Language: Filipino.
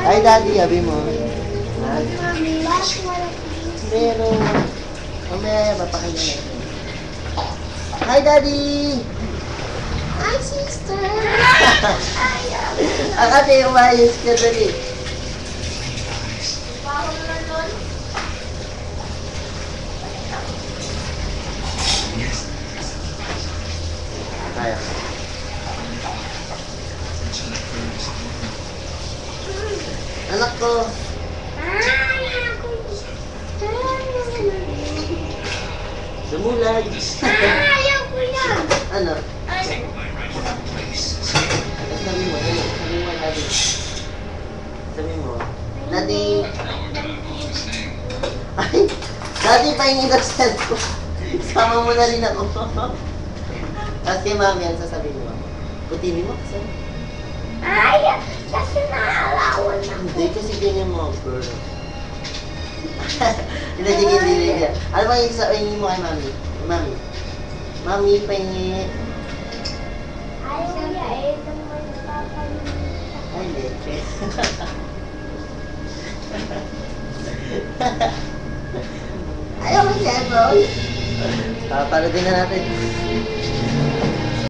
Hi, Daddy, sabi mo. Ha? Pero, mamaya, papakinggan natin. Hi, Daddy! Hi, sister! Ang ate, umayos ka dali. Bago na nun. Kaya. Anak ko. Dumulag. Ayaw ko yan! Ano? Ayaw. Sabi mo, Daddy. Sabi mo, Daddy. Ay, Daddy, pahingin ka sa ko. Sama mo na rin ako. Tapos kay Mami, ano sasabihin mo? Putinin mo kasi. Ayaw! Kasi naalawan ako. Hindi, kasi ganyan mo, girl. Hindi, hindi. Ano ba yung sabihin mo kay Mami? Mami. Mami, pahingi. Ayaw niya eh. Naman papalimutan. Ay, leche. Ayaw mo siya, bro. Papalutin na natin.